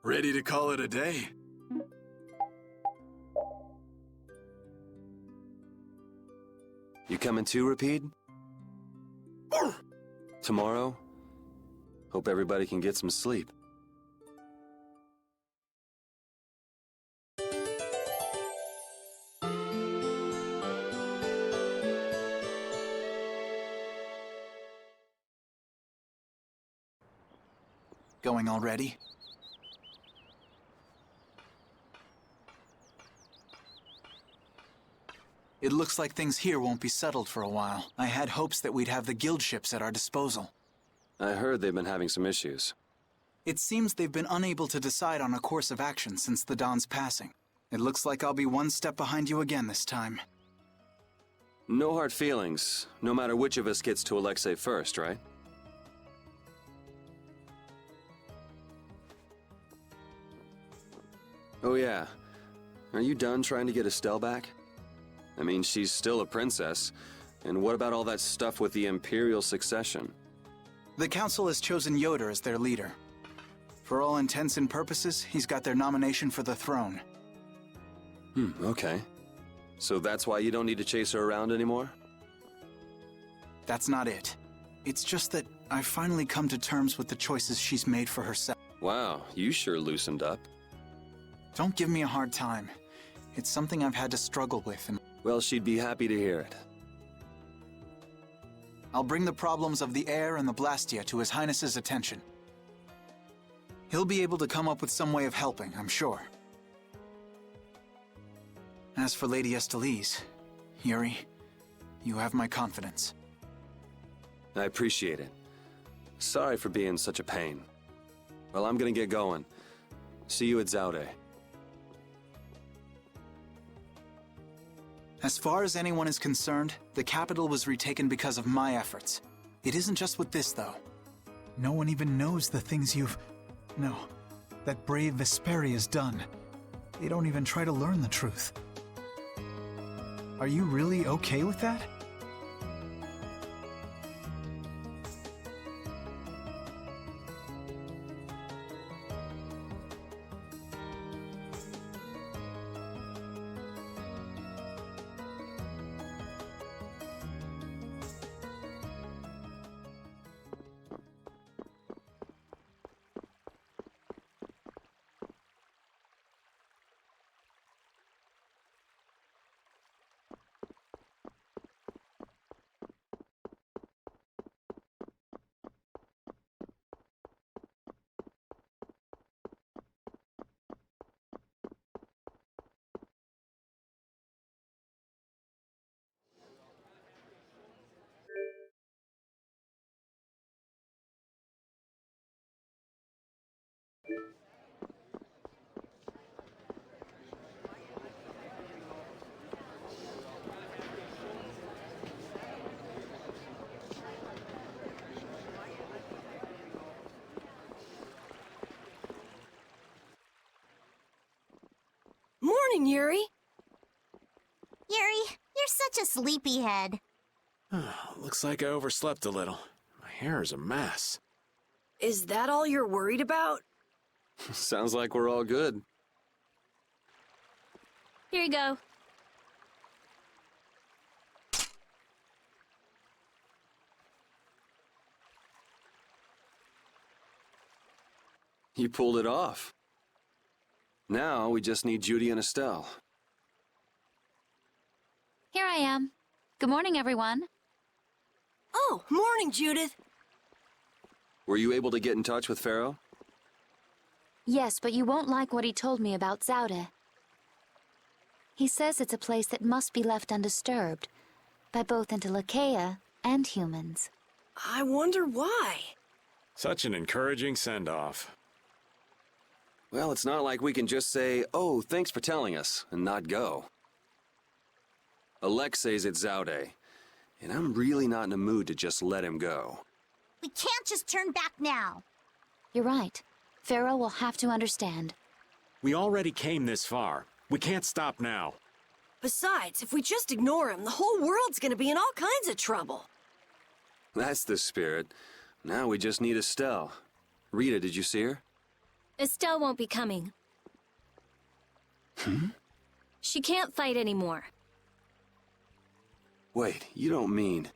Ready to call it a day? You coming too, Rapide? Tomorrow? Hope everybody can get some sleep. Going already? It looks like things here won't be settled for a while. I had hopes that we'd have the guild ships at our disposal. I heard they've been having some issues. It seems they've been unable to decide on a course of action since the Don's passing. It looks like I'll be one step behind you again this time. No hard feelings, no matter which of us gets to Alexei first, right? Oh yeah. Are you done trying to get Estelle back? I mean, she's still a princess. And what about all that stuff with the Imperial succession? The Council has chosen Yoder as their leader. For all intents and purposes, he's got their nomination for the throne. Okay. So that's why you don't need to chase her around anymore? That's not it. It's just that I've finally come to terms with the choices she's made for herself. Wow, you sure loosened up. Don't give me a hard time. It's something I've had to struggle with, and Well, she'd be happy to hear it. I'll bring the problems of the air and the blastia to His Highness's attention. He'll be able to come up with some way of helping, I'm sure. As for Lady Estellise, Yuri, you have my confidence. I appreciate it. Sorry for being such a pain. Well, I'm gonna get going. See you at Zaуда. As far as anyone is concerned, the capital was retaken because of my efforts. It isn't just with this, though. No one even knows the things that brave Vesperia has done. They don't even try to learn the truth. Are you really okay with that? Morning, Yuri. Yuri, you're such a sleepyhead. Looks like I overslept a little. My hair is a mess. Is that all you're worried about? Sounds like we're all good. Here you go. You pulled it off. Now we just need Judy and Estelle. Here I am. Good morning, everyone. Oh, morning, Judith. Were you able to get in touch with Pharaoh? Yes, but you won't like what he told me about Zaуда. He says it's a place that must be left undisturbed by both Interlocheia and humans. I wonder why. Such an encouraging send-off. Well, it's not like we can just say, "Oh, thanks for telling us," and not go. Alexei's at Zaуда, and I'm really not in a mood to just let him go. We can't just turn back now. You're right. Pharaoh will have to understand. We already came this far. We can't stop now. Besides, if we just ignore him, the whole world's gonna be in all kinds of trouble. That's the spirit. Now we just need Estelle. Rita, did you see her? Estelle won't be coming. She can't fight anymore. Wait, you don't mean...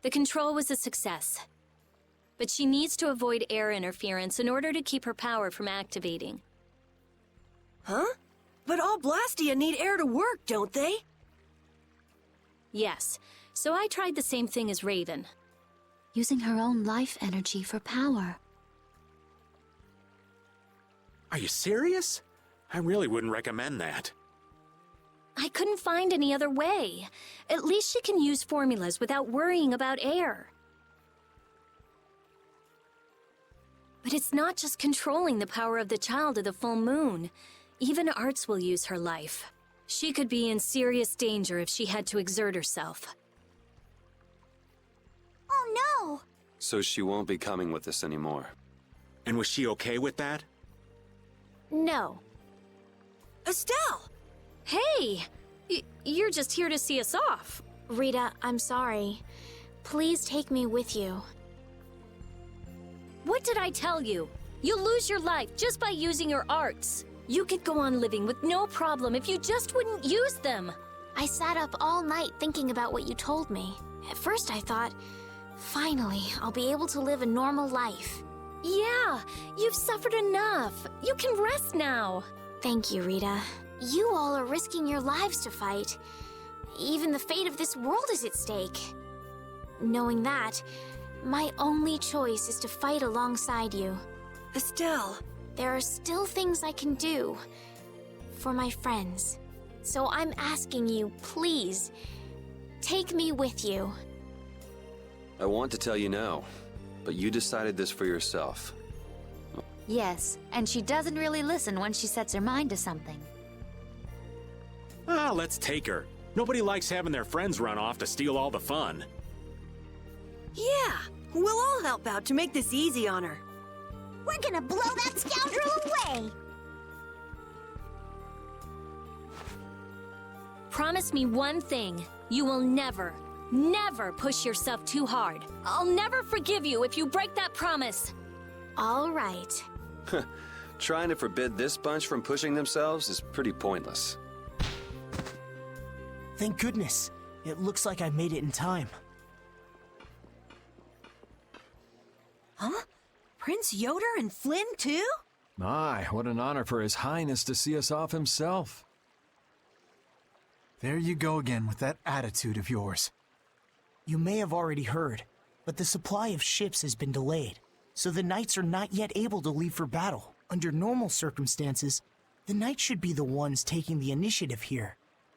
The control was a success. But she needs to avoid air interference in order to keep her power from activating. Huh? But all blastia need air to work, don't they? Yes, so I tried the same thing as Raven. Using her own life energy for power. Are you serious? I really wouldn't recommend that. I couldn't find any other way. At least she can use formulas without worrying about air. But it's not just controlling the power of the child of the full moon. Even Arts will use her life. She could be in serious danger if she had to exert herself. Oh no! So she won't be coming with us anymore. And was she okay with that? No. Estelle! Hey! You're just here to see us off. Rita, I'm sorry. Please take me with you. What did I tell you? You'll lose your life just by using your arts. You could go on living with no problem if you just wouldn't use them. I sat up all night thinking about what you told me. At first I thought, finally, I'll be able to live a normal life. Yeah, you've suffered enough. You can rest now. Thank you, Rita. You all are risking your lives to fight. Even the fate of this world is at stake. Knowing that, my only choice is to fight alongside you. Estelle. There are still things I can do for my friends. So I'm asking you, please, take me with you. I want to tell you no, but you decided this for yourself. Yes, and she doesn't really listen when she sets her mind to something. Ah, let's take her. Nobody likes having their friends run off to steal all the fun. Yeah, we'll all help out to make this easy on her. We're gonna blow that scoundrel away! Promise me one thing. You will never, never push yourself too hard. I'll never forgive you if you break that promise. All right. Trying to forbid this bunch from pushing themselves is pretty pointless. Thank goodness. It looks like I made it in time. Huh? Prince Yoder and Flynn, too? My, what an honor for His Highness to see us off himself. There you go again with that attitude of yours. You may have already heard, but the supply of ships has been delayed, so the knights are not yet able to leave for battle. Under normal circumstances, the knights should be the ones taking the initiative here.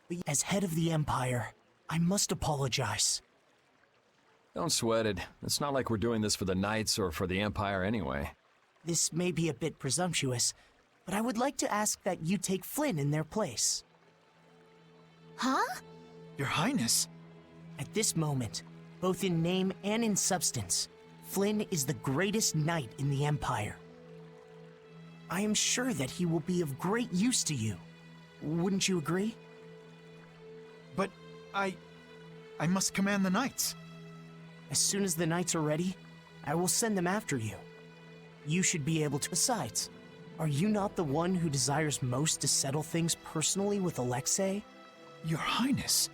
But as head of the Empire, I must apologize. Don't sweat it. It's not like we're doing this for the Knights or for the Empire anyway. This may be a bit presumptuous, but I would like to ask that you take Flynn in their place. Huh? Your Highness? At this moment, both in name and in substance, Flynn is the greatest knight in the Empire. I am sure that he will be of great use to you. Wouldn't you agree? But I must command the knights. As soon as the knights are ready, I will send them after you. You should be able to. Besides, are you not the one who desires most to settle things personally with Alexei? Your Highness.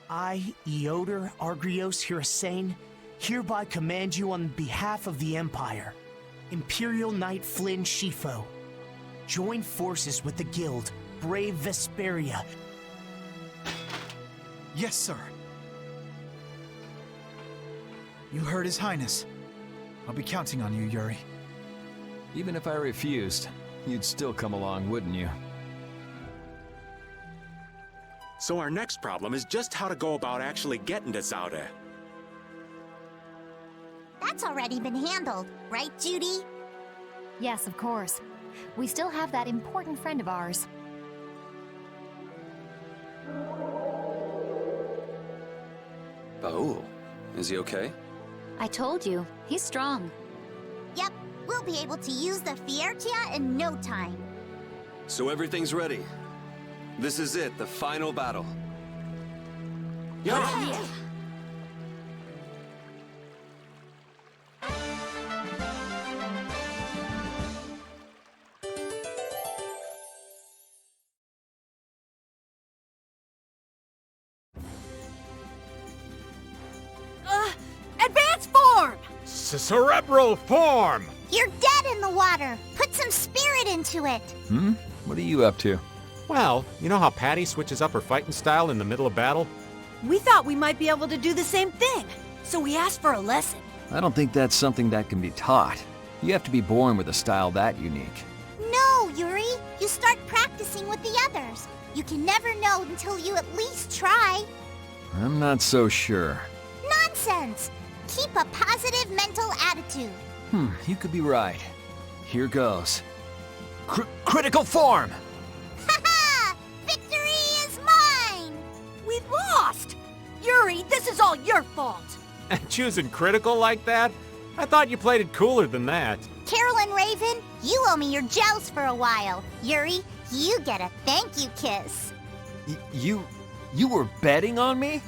I, Eoder Argrios Hirasane, hereby command you on behalf of the Empire. Imperial Knight Flynn Shifo. Join forces with the guild, brave Vesperia. Yes, sir. You heard His Highness. I'll be counting on you, Yuri. Even if I refused, you'd still come along, wouldn't you? So our next problem is just how to go about actually getting to Zaуда. That's already been handled, right, Judy? Yes, of course. We still have that important friend of ours. Baul, is he okay? I told you, he's strong. Yep, We'll be able to use the Fiertia in no time. So everything's ready. This is it, the final battle. Yeah. Advance form! Cerebral form! You're dead in the water. Put some spirit into it. What are you up to? Well, you know how Patty switches up her fighting style in the middle of battle? We thought we might be able to do the same thing, so we asked for a lesson. I don't think that's something that can be taught. You have to be born with a style that unique. No, Yuri. You start practicing with the others. You can never know until you at least try. I'm not so sure. Nonsense! Keep a positive mental attitude. You could be right. Here goes. Critical form! Haha! Victory is mine! We lost! Yuri, this is all your fault! Choosing critical like that? I thought you played it cooler than that. Carolyn Raven, you owe me your joust for a while. Yuri, you get a thank you kiss. You were betting on me?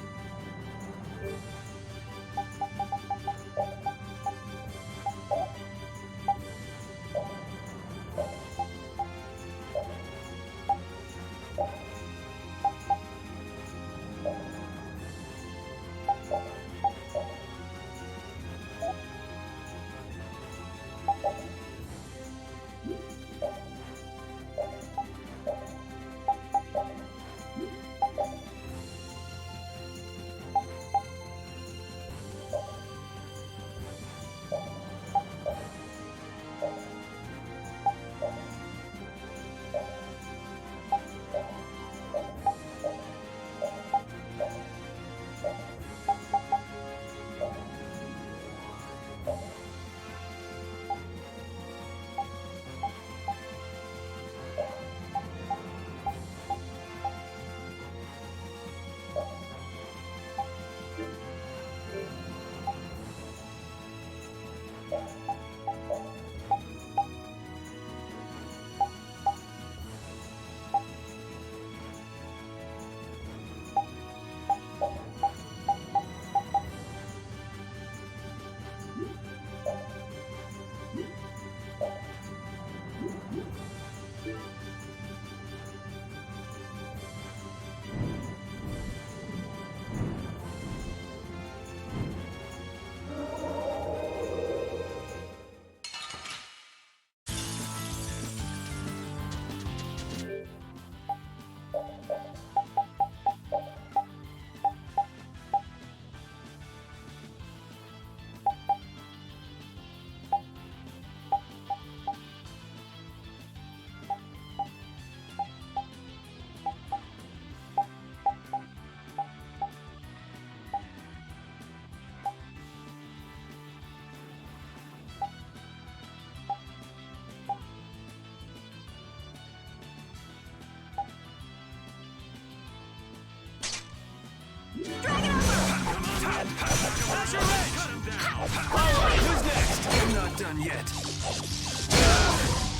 Alright, who's next? I'm not done yet.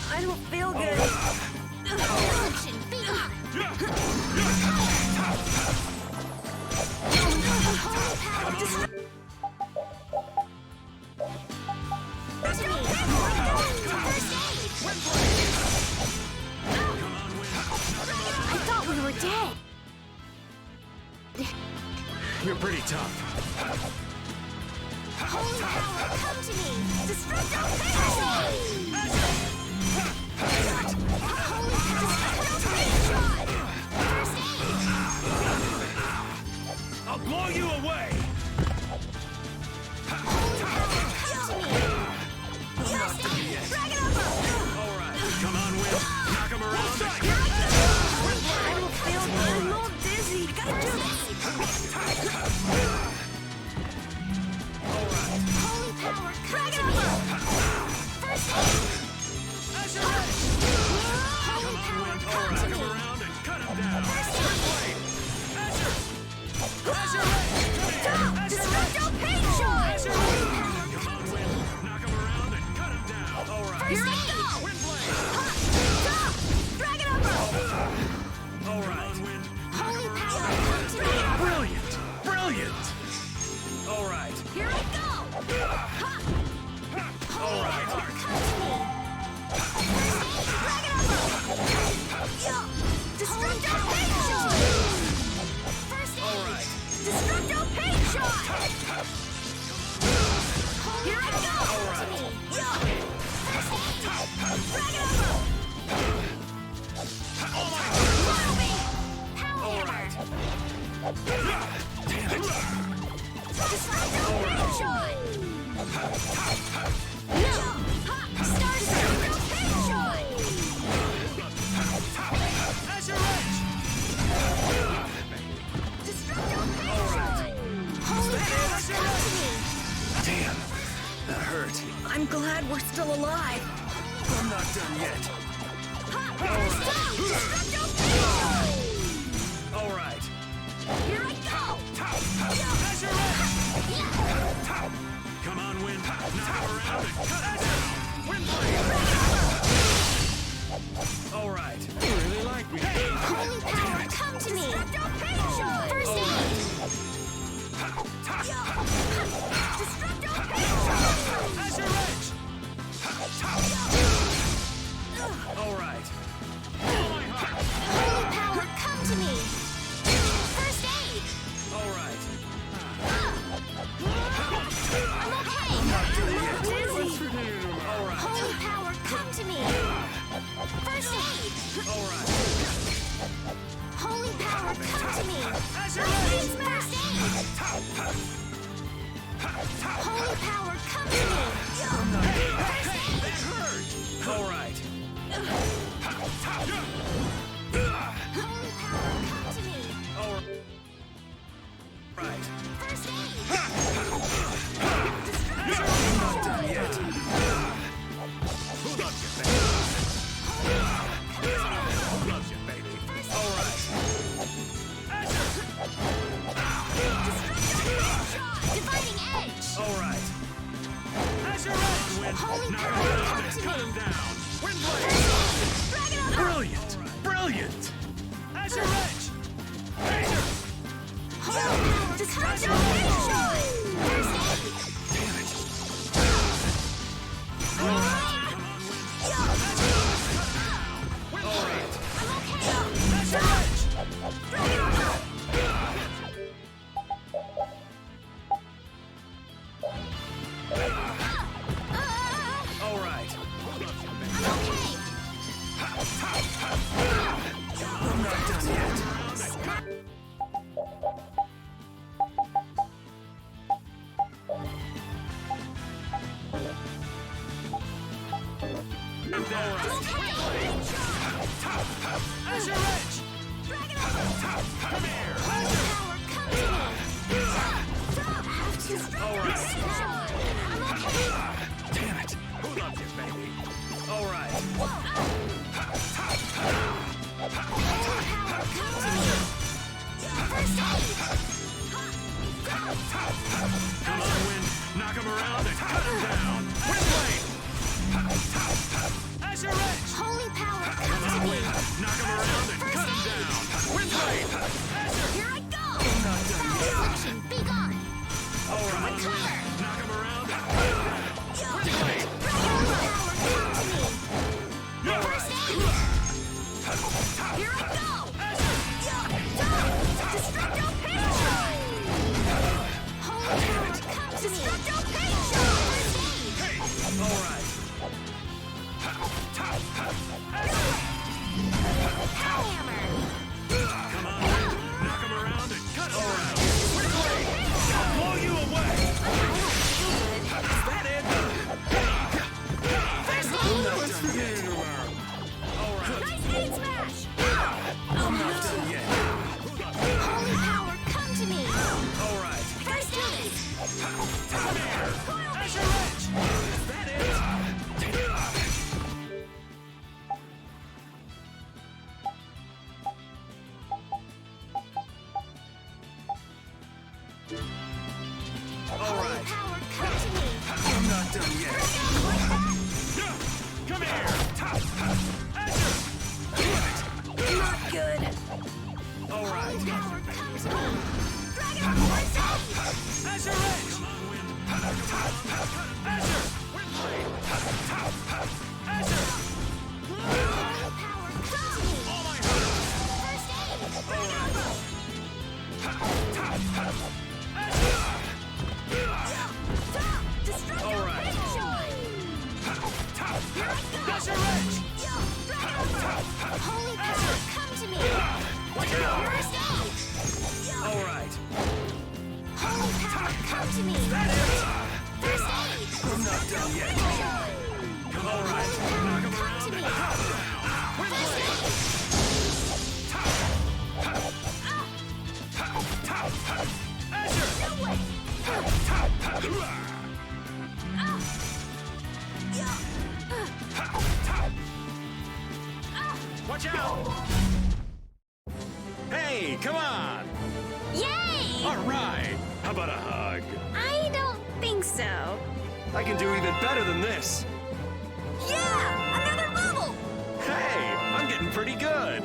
I don't feel good. I thought we were dead. You're pretty tough. Holy power, come to me! Destructo I'll blow you away! Alright, come on, Will. Knock him around. I don't feel good. I'm all dizzy. Gotta do this. Holy power, come to me! First Holy power, come to me! Around and cut him down. Destructo Paint Charge! Come on, Will. Knock him around and cut him down. Damn, that hurt. I'm glad we're still alive. I'm not done yet. All right. Here I go! Come on, Wind. Knock him around and cut it down. Wind blade. All right. You really like me. Holy power, come to me! First aid! Azure Edge. All right. Holy power, come to me! First aid! All right. I'm okay! Holy power, come to me! First aid! All right. Holy power, come to me! Azure First Edge. aid! Holy power, come to me! First aid! That hurt. All right. Holy power, come to me! All right. First aid! I'm not done yet. Who loves you, baby? Who loves you, baby? All right. Dividing edge! All right. Azure Edge, Wind. Holy Knock power, him around come and to cut me. him down. Wind blade. Dragon on Brilliant. Brilliant. Azure Edge. Azure. Holy power, come to me! First aid! Damn it. I'm alright! All right. I'm okay! Azure Edge. Dragon on All right. I'm okay! I'm not done yet. I'm okay! Azure Edge. Dragon on Come here. Holy power, come to me! All right. I'm okay! Damn it. Who loves you, baby? All right. Holy power, come to me! First aid! Come on, Wind. Knock him around and cut him down. Wind blade. Azure Edge. Holy power, Come come to on, me! Wind. Knock him around and cut him down. Wind blade. Azure. Here I go! Foul affliction, be gone! All right. Recover! Knock him around and cut him down. Wind blade. Holy power, come to me! All First right. aid! Here I go! Destructo Patron! Holy power, come to me! Destructo Patron! First aid! All right. Hellhammer! Come on, Wind. Knock him around and cut him around. Wind blade. I'll blow you away. Is that it? First aid! All right. Nice aid smash! I'm not done yet. Holy power, come to me! All right. First aid! Come here. Azure Edge. Is that it? All Holy right. power, come to me! I'm not done yet. Come here. Azure. Not good. All right. Power, come to me! Dragon Force! Azure Edge. Come on, Wind. Azure. Wind blade. Azure. Holy power, come to me! All my heart. First aid! All right. Destructo All right. Patron! Here I go! Azure Edge. Holy power, come to me! First aid! All to me! First aid! I'm not done yet. All right, knock him around to and me. cut around. Watch out! Hey, come on! Yay! All right. How about a hug? I don't think so. I can do even better than this. Yeah! Another level! Hey, I'm getting pretty good.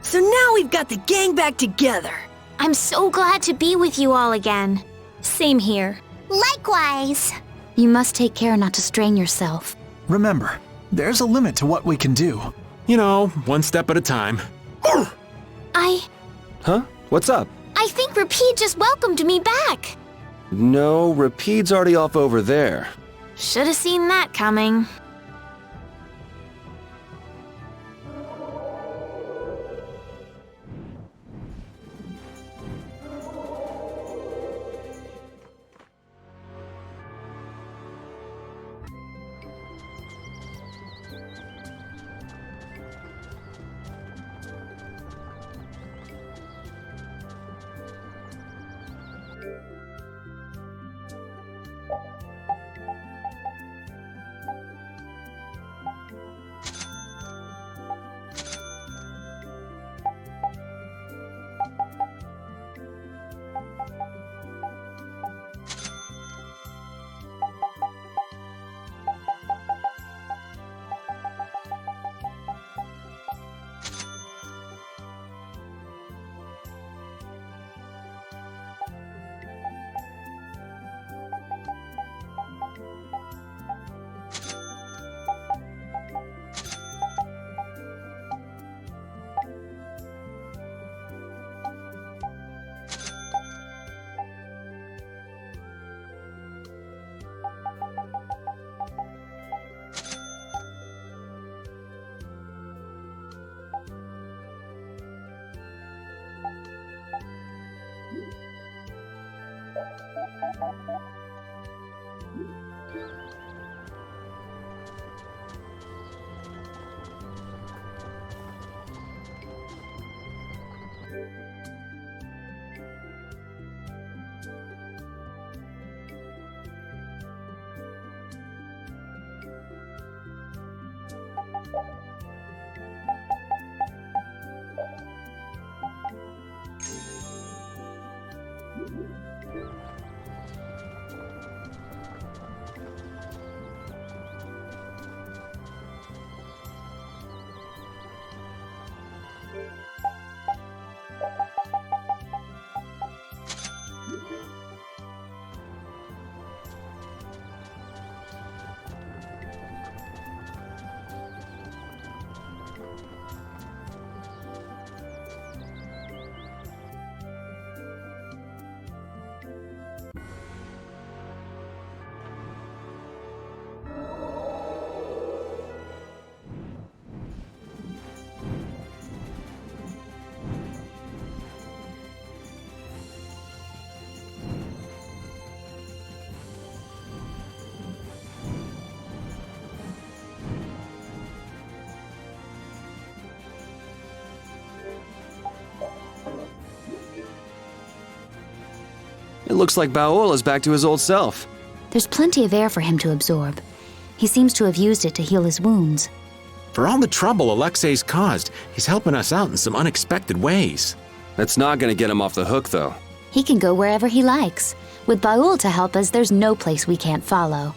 So now we've got the gang back together. I'm so glad to be with you all again. Same here. Likewise. You must take care not to strain yourself. Remember, there's a limit to what we can do. You know, one step at a time. Huh? What's up? I think Rapide just welcomed me back. No, Rapide's already off over there. Should have seen that coming. It looks like Baol is back to his old self. There's plenty of air for him to absorb. He seems to have used it to heal his wounds. For all the trouble Alexei's caused, he's helping us out in some unexpected ways. That's not gonna get him off the hook, though. He can go wherever he likes. With Baul to help us, there's no place we can't follow.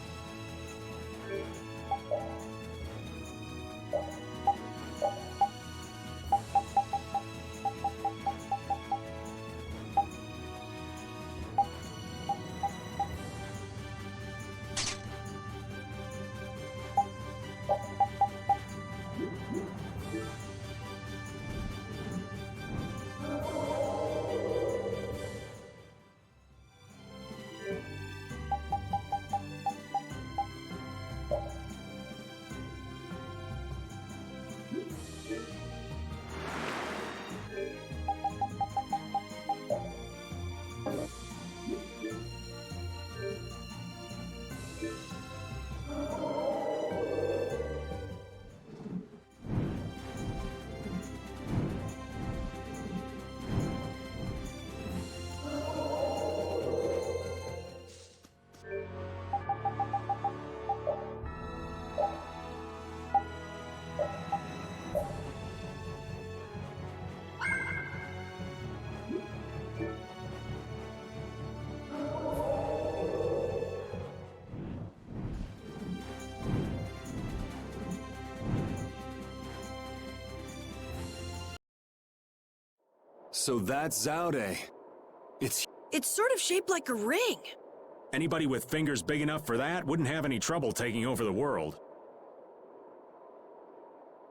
So that's Zaуда. It's sort of shaped like a ring. Anybody with fingers big enough for that wouldn't have any trouble taking over the world.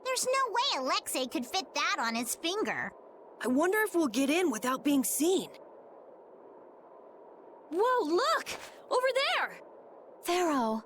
There's no way Alexei could fit that on his finger. I wonder if we'll get in without being seen. Whoa, look! Over there! Pharaoh.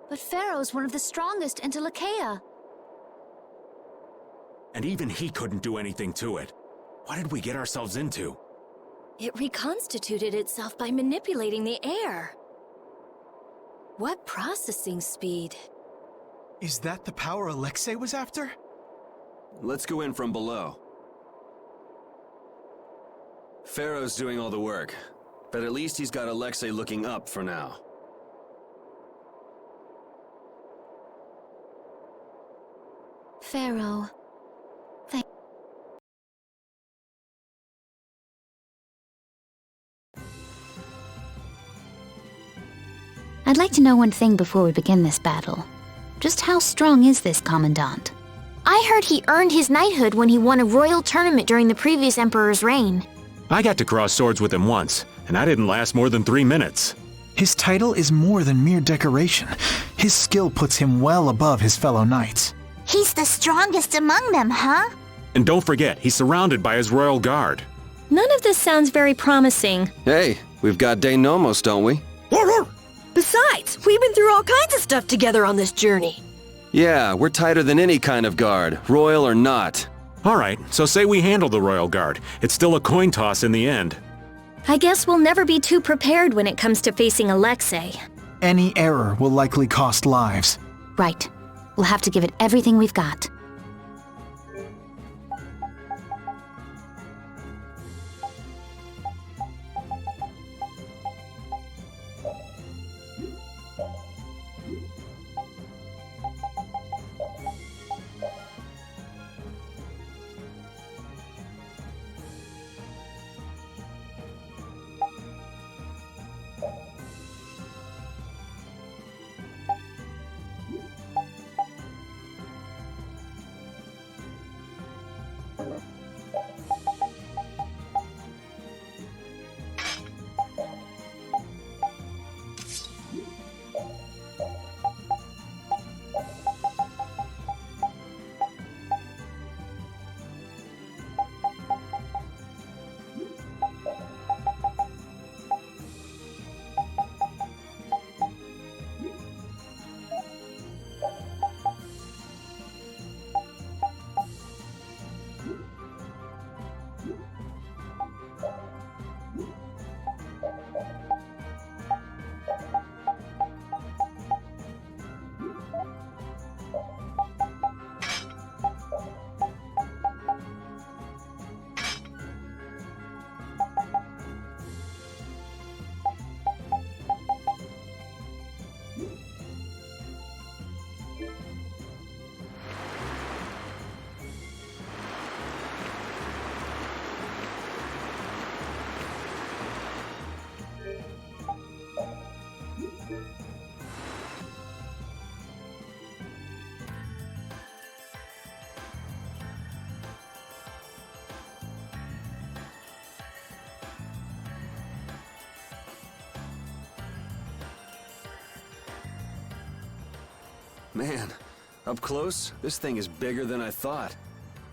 But Pharaoh's one of the strongest in Lakeia. And even he couldn't do anything to it. What did we get ourselves into? It reconstituted itself by manipulating the air. What processing speed? Is that the power Alexei was after? Let's go in from below. Pharaoh's doing all the work, but at least he's got Alexei looking up for now. Pharaoh. I'd like to know one thing before we begin this battle. Just how strong is this Commandant? I heard he earned his knighthood when he won a royal tournament during the previous emperor's reign. I got to cross swords with him once, and I didn't last more than 3 minutes. His title is more than mere decoration. His skill puts him well above his fellow knights. He's the strongest among them, huh? And don't forget, he's surrounded by his royal guard. None of this sounds very promising. Hey, we've got De Nomos, don't we? Besides, we've been through all kinds of stuff together on this journey. Yeah, we're tighter than any kind of guard, royal or not. All right, so say we handle the royal guard. It's still a coin toss in the end. I guess we'll never be too prepared when it comes to facing Alexei. Any error will likely cost lives. Right. We'll have to give it everything we've got. Man, up close, this thing is bigger than I thought.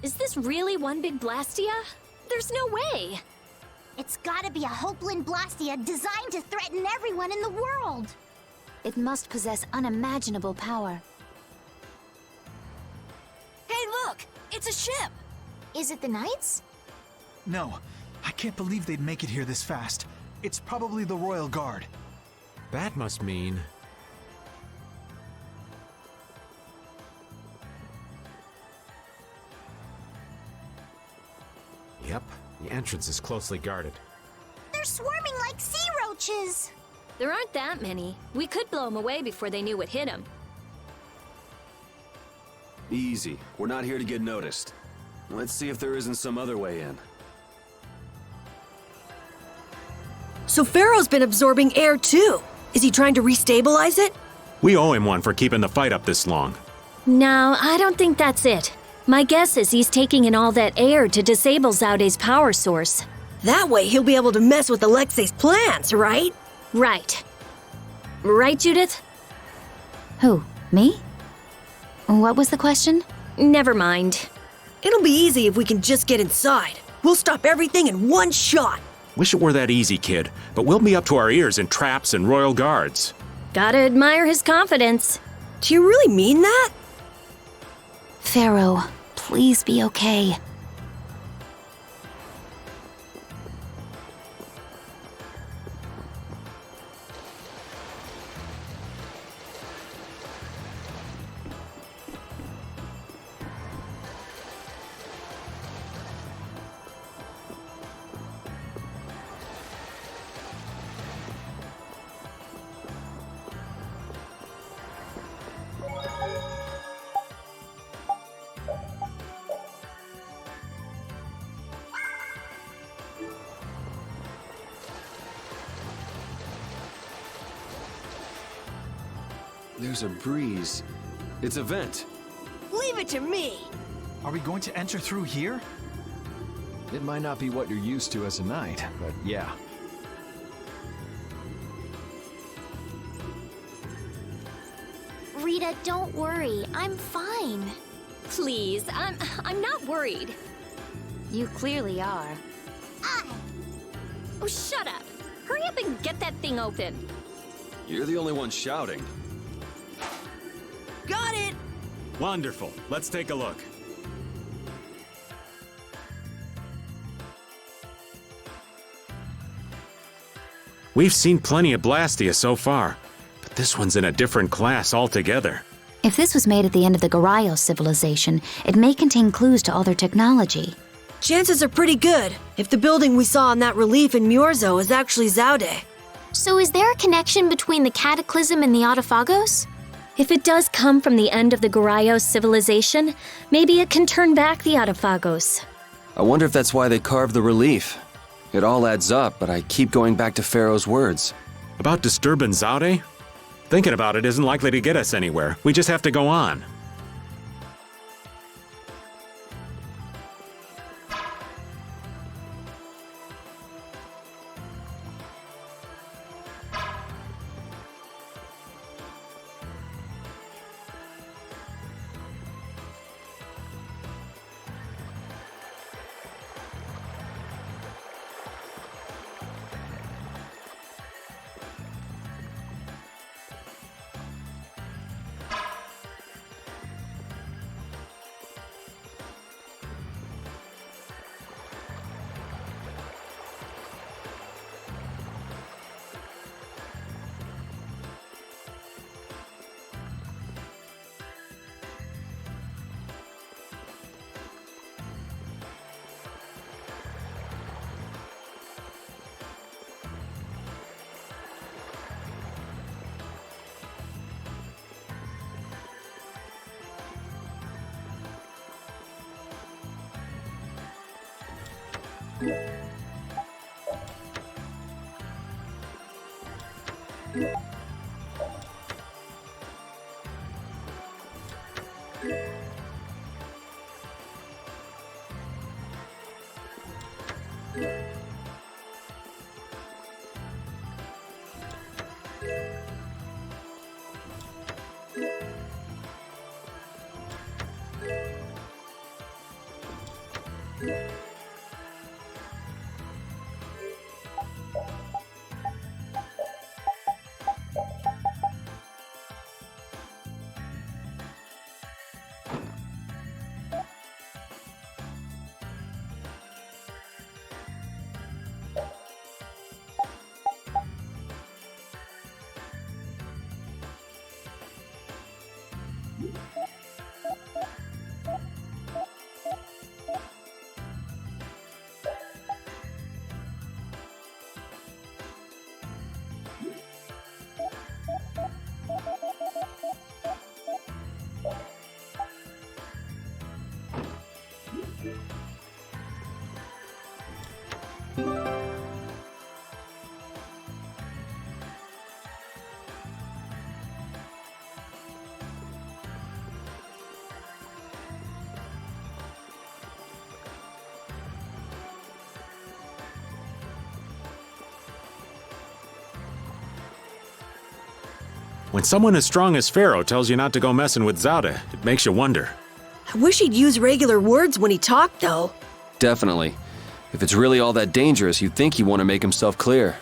Is this really one big blastia? There's no way! It's gotta be a Hopeland blastia designed to threaten everyone in the world. It must possess unimaginable power. Hey, look! It's a ship! Is it the Knights? No, I can't believe they'd make it here this fast. It's probably the Royal Guard. That must mean... Yep, the entrance is closely guarded. They're swarming like sea roaches. There aren't that many. We could blow them away before they knew what hit them. Easy. We're not here to get noticed. Let's see if there isn't some other way in. So Pharaoh's been absorbing air too. Is he trying to restabilize it? We owe him one for keeping the fight up this long. No, I don't think that's it. My guess is he's taking in all that air to disable Zaude's power source. That way he'll be able to mess with Alexei's plans, right? Right. Right, Judith? Who? Me? What was the question? Never mind. It'll be easy if we can just get inside. We'll stop everything in one shot. Wish it were that easy, kid, but we'll be up to our ears in traps and royal guards. Gotta admire his confidence. Do you really mean that? Pharaoh, please be okay. There's a breeze. It's a vent. Leave it to me. Are we going to enter through here? It might not be what you're used to as a knight, but yeah. Rita, don't worry. I'm fine. Please, I'm not worried. You clearly are. Oh, shut up. Hurry up and get that thing open. You're the only one shouting. Got it! Wonderful. Let's take a look. We've seen plenty of blastia so far, but this one's in a different class altogether. If this was made at the end of the Garayos civilization, it may contain clues to all their technology. Chances are pretty good if the building we saw in that relief in Murzo is actually Zaude. So is there a connection between the Cataclysm and the Autophagos? If it does come from the end of the Garayos civilization, maybe it can turn back the Autophagos. I wonder if that's why they carved the relief. It all adds up, but I keep going back to Pharaoh's words. About disturbing Zaude? Thinking about it isn't likely to get us anywhere. We just have to go on. When someone as strong as Pharaoh tells you not to go messing with Zaуда, it makes you wonder. I wish he'd use regular words when he talked, though. Definitely. If it's really all that dangerous, you'd think he'd want to make himself clear.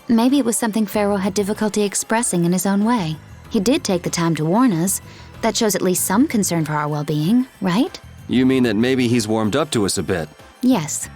Maybe it was something Pharaoh had difficulty expressing in his own way. He did take the time to warn us. That shows at least some concern for our well-being, right? You mean that maybe he's warmed up to us a bit? Yes.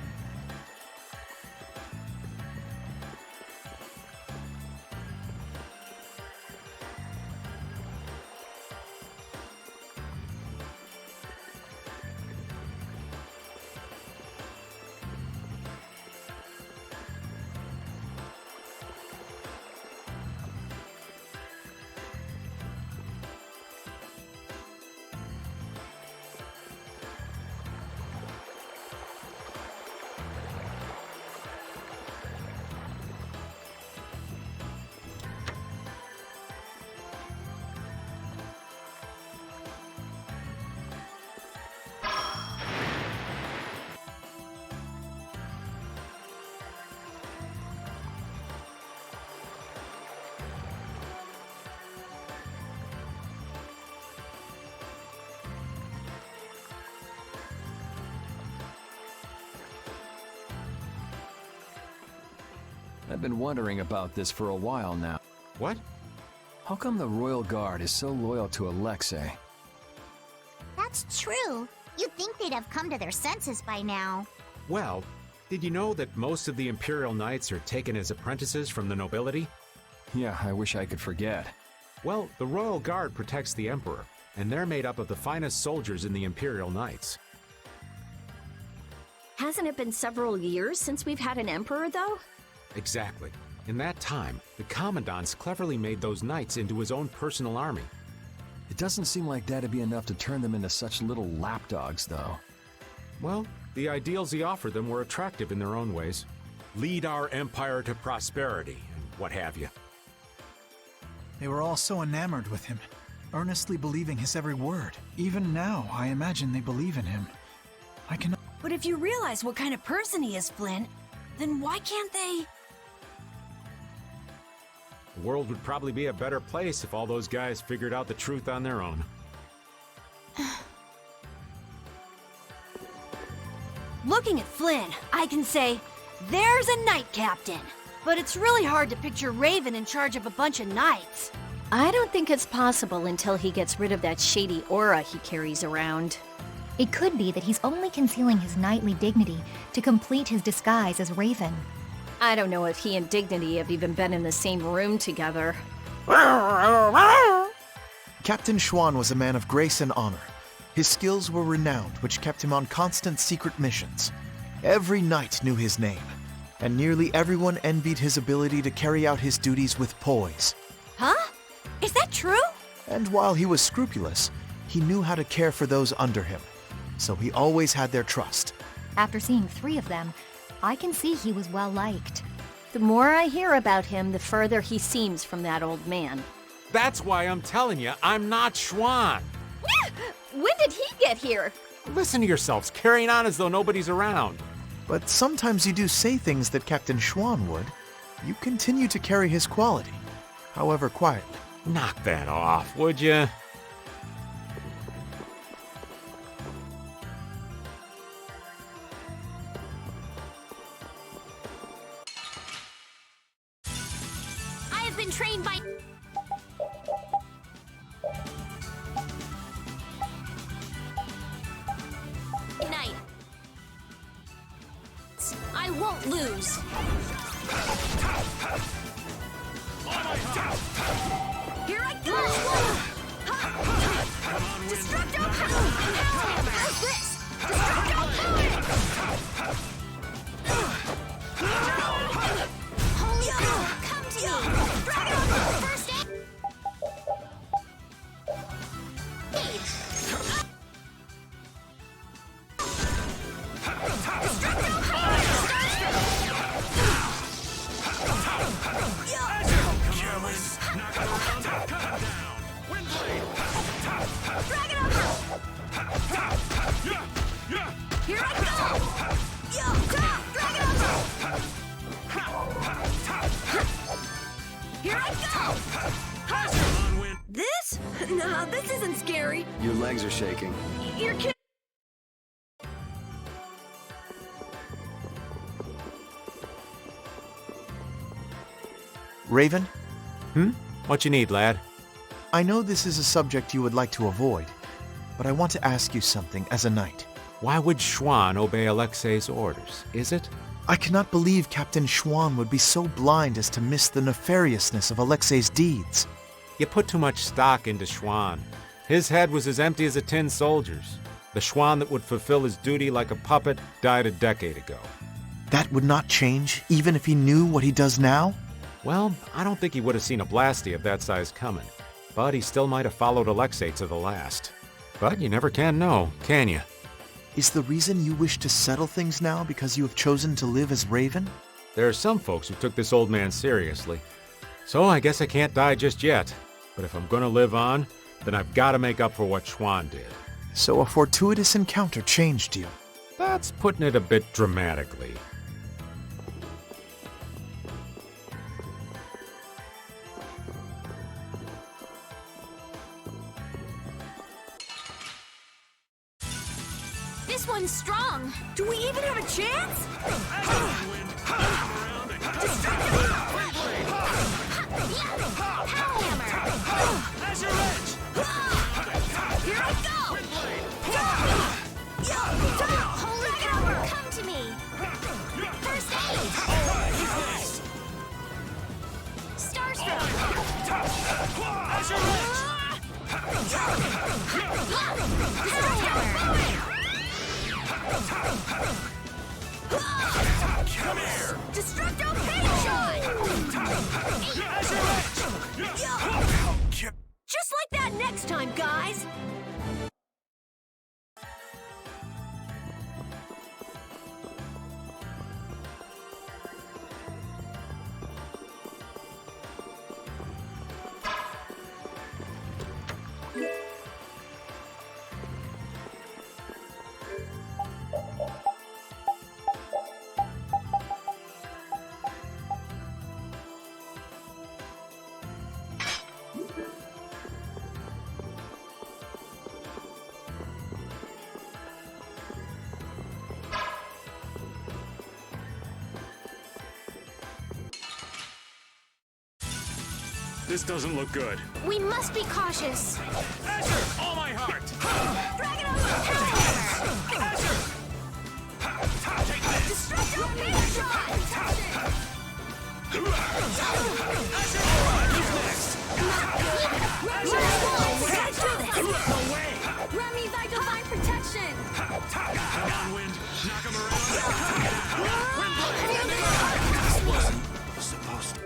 I've been wondering about this for a while now. What? How come the Royal Guard is so loyal to Alexei? That's true. You'd think they'd have come to their senses by now. Well, did you know that most of the Imperial Knights are taken as apprentices from the nobility? Yeah, I wish I could forget. Well, the Royal Guard protects the Emperor, and they're made up of the finest soldiers in the Imperial Knights. Hasn't it been several years since we've had an emperor, though? Exactly. In that time, the Commandant's cleverly made those knights into his own personal army. It doesn't seem like that'd be enough to turn them into such little lapdogs, though. Well, the ideals he offered them were attractive in their own ways. Lead our empire to prosperity, and what have you. They were all so enamored with him, earnestly believing his every word. Even now, I imagine they believe in him. I cannot... But if you realize what kind of person he is, Flynn, then why can't they... The world would probably be a better place if all those guys figured out the truth on their own. Looking at Flynn, I can say, there's a knight captain. But it's really hard to picture Raven in charge of a bunch of knights. I don't think it's possible until he gets rid of that shady aura he carries around. It could be that he's only concealing his knightly dignity to complete his disguise as Raven. I don't know if he and Dignity have even been in the same room together. Captain Schwan was a man of grace and honor. His skills were renowned, which kept him on constant secret missions. Every knight knew his name, and nearly everyone envied his ability to carry out his duties with poise. Huh? Is that true? And while he was scrupulous, he knew how to care for those under him, so he always had their trust. After seeing 3 of them, I can see he was well liked. The more I hear about him, the further he seems from that old man. That's why I'm telling you, I'm not Schwan. When did he get here? Listen to yourselves, carrying on as though nobody's around. But sometimes you do say things that Captain Schwan would. You continue to carry his quality, however quietly. Knock that off, would you? I have been trained by... Knight. I won't lose. Here I go! Destructo power! How's this? Destructo power! Holy God, come to me! Dragon first aid! Here I go! Here I go! Onwind No, this isn't scary. Your legs are shaking. You're kidding. Raven, What you need, lad? I know this is a subject you would like to avoid, but I want to ask you something as a knight. Why would Schwann obey Alexei's orders? Is it? I cannot believe Captain Schwann would be so blind as to miss the nefariousness of Alexei's deeds. You put too much stock into Schwann. His head was as empty as a tin soldier's. The Schwann that would fulfill his duty like a puppet died a decade ago. That would not change, even if he knew what he does now? Well, I don't think he would have seen a blastia of that size coming. But he still might have followed Alexei to the last. But you never can know, can you? Is the reason you wish to settle things now because you have chosen to live as Raven? There are some folks who took this old man seriously. So I guess I can't die just yet. But if I'm gonna live on, then I've got to make up for what Schwann did. So a fortuitous encounter changed you. That's putting it a bit dramatically. This one's strong. Do we even have a chance? Here I go! Holy power, come to me! First aid! Starstruck! Come here! Destructo pain shot! Just like that next time, guys! This doesn't look good. We must be cautious. Azure, all my heart! Dragon over Azure! Take this! Destructo pain shot! Azure, who's next? No way! Remy by divine protection! Downwind, knock him around. This wasn't supposed to.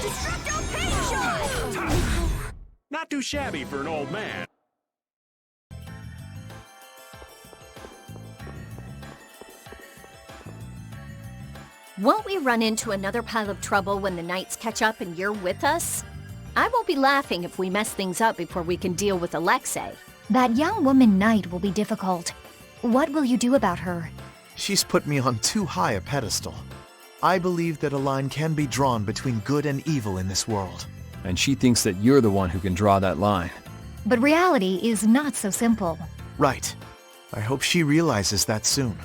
Destructo pain shot! Not too shabby for an old man. Won't we run into another pile of trouble when the knights catch up and you're with us? I won't be laughing if we mess things up before we can deal with Alexei. That young woman knight will be difficult. What will you do about her? She's put me on too high a pedestal. I believe that a line can be drawn between good and evil in this world. And she thinks that you're the one who can draw that line. But reality is not so simple. Right. I hope she realizes that soon.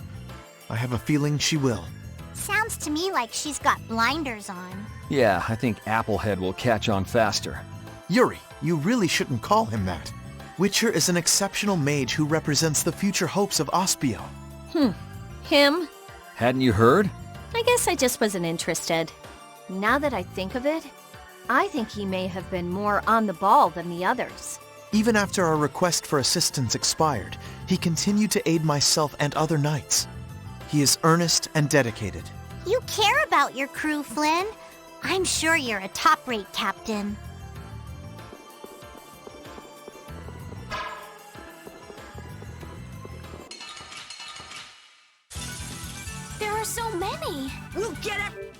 I have a feeling she will. Sounds to me like she's got blinders on. Yeah, I think Applehead will catch on faster. Yuri, you really shouldn't call him that. Witcher is an exceptional mage who represents the future hopes of Aspio. Him? Hadn't you heard? I guess I just wasn't interested. Now that I think of it, I think he may have been more on the ball than the others. Even after our request for assistance expired, he continued to aid myself and other knights. He is earnest and dedicated. You care about your crew, Flynn. I'm sure you're a top-rate captain. There are so many. We'll get it!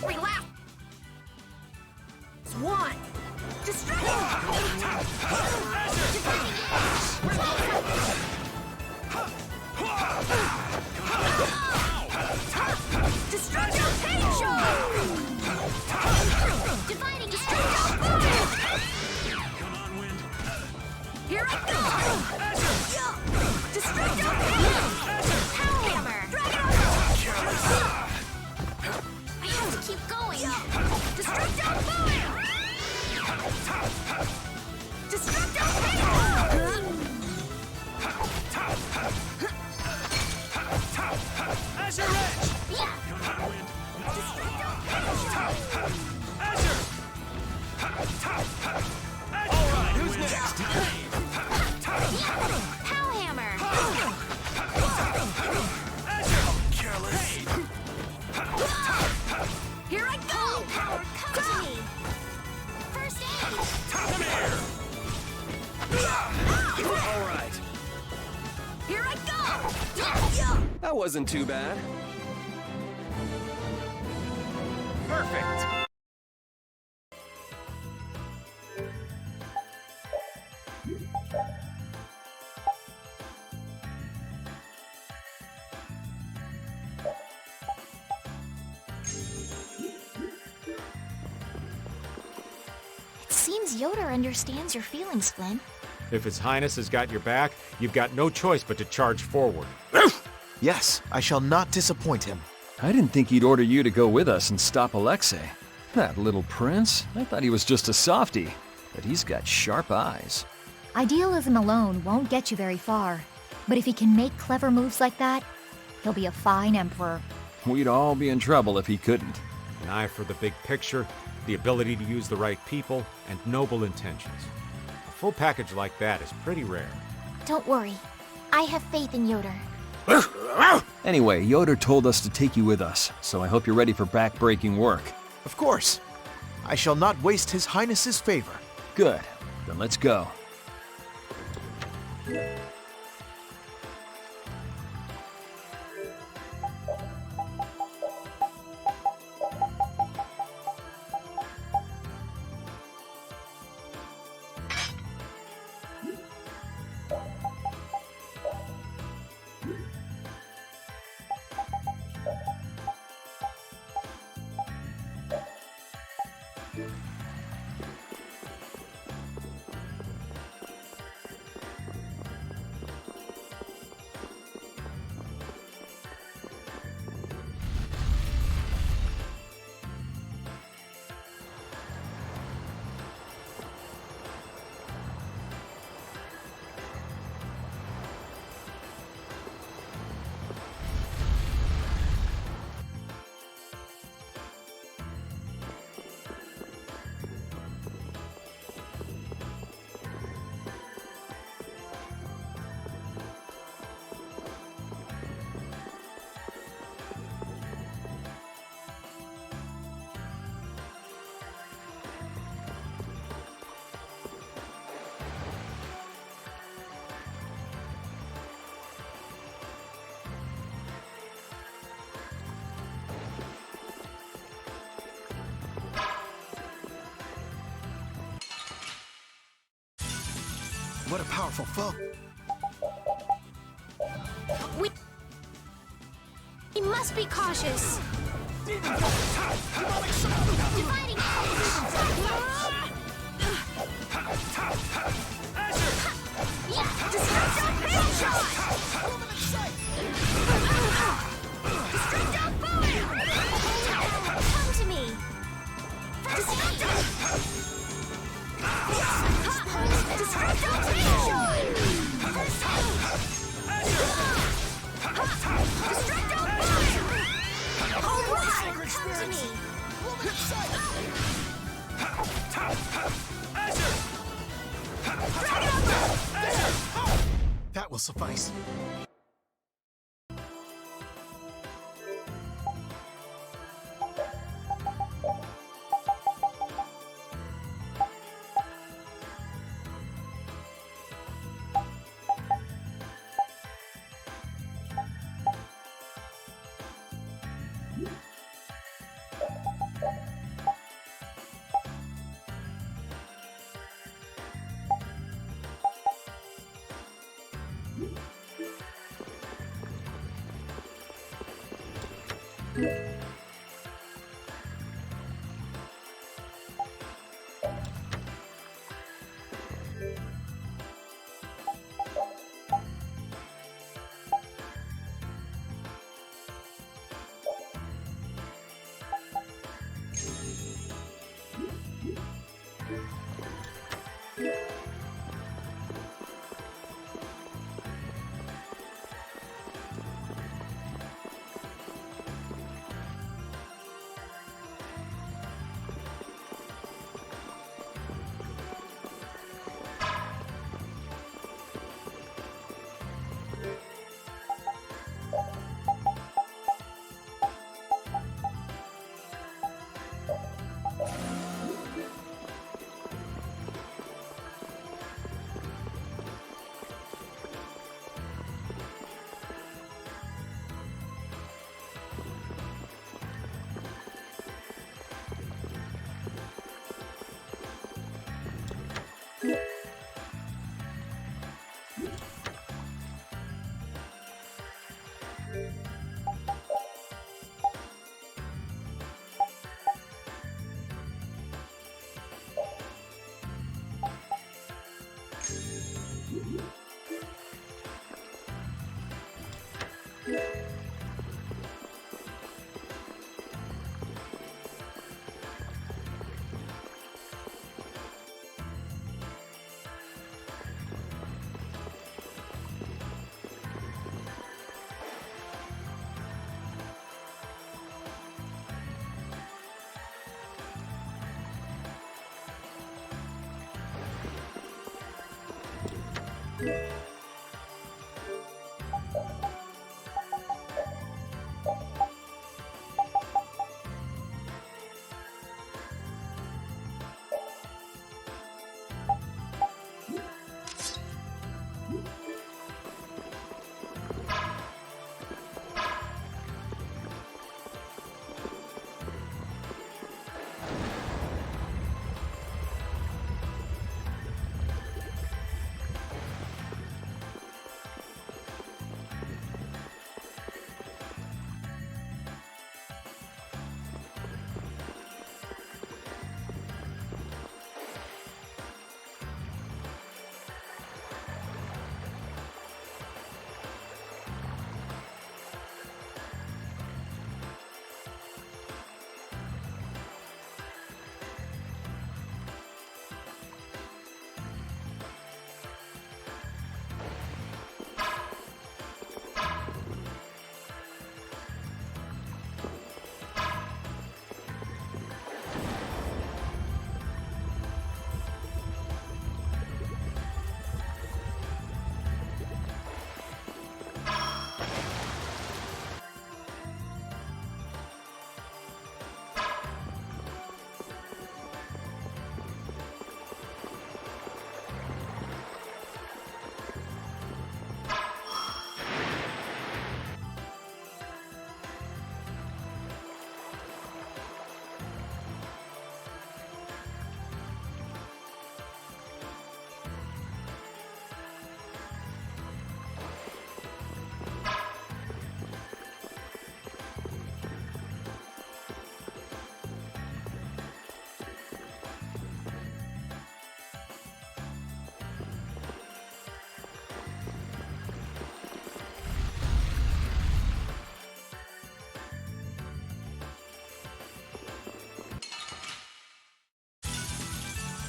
Relax! It's one! Destruction! Hammer! I have to keep going. Destructo Boom! Destructo Azure Edge! Yeah! Azure! Alright, who's next? Pow Hammer! Careless. Here I go! Power, come to me! First aid! Come here! Alright. Here I go! That wasn't too bad. Perfect. It seems Yoda understands your feelings, Flynn. If His Highness has got your back, you've got no choice but to charge forward. Yes, I shall not disappoint him. I didn't think he'd order you to go with us and stop Alexei. That little prince? I thought he was just a softie, but he's got sharp eyes. Idealism alone won't get you very far, but if he can make clever moves like that, he'll be a fine emperor. We'd all be in trouble if he couldn't. An eye for the big picture, the ability to use the right people, and noble intentions. A full package like that is pretty rare. Don't worry. I have faith in Yoda. Anyway, Yoda told us to take you with us, so I hope you're ready for back-breaking work. Of course. I shall not waste His Highness's favor. Good. Then let's go. What a powerful foe. We must be cautious. Dividing Come to me. That will suffice.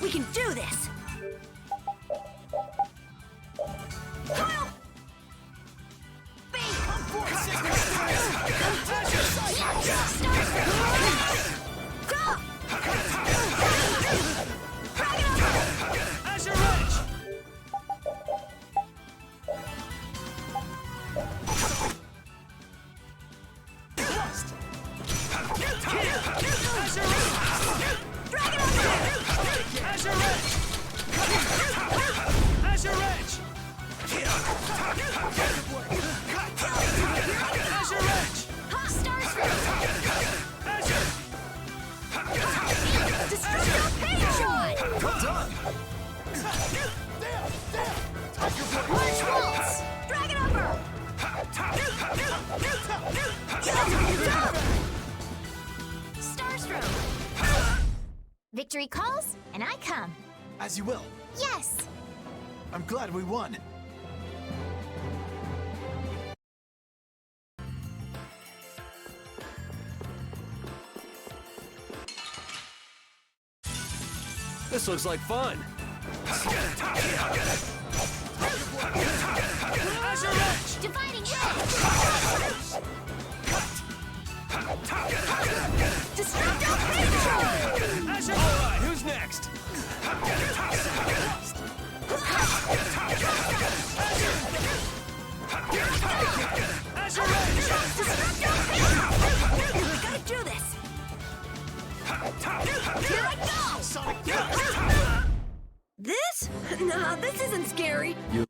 We can do this! Victory calls, and I come. As you will. Yes! I'm glad we won. This looks like fun. Dividing edge! Disruptor All right, who's next? Gotta do this! Here I go! This? Nah, this isn't scary. You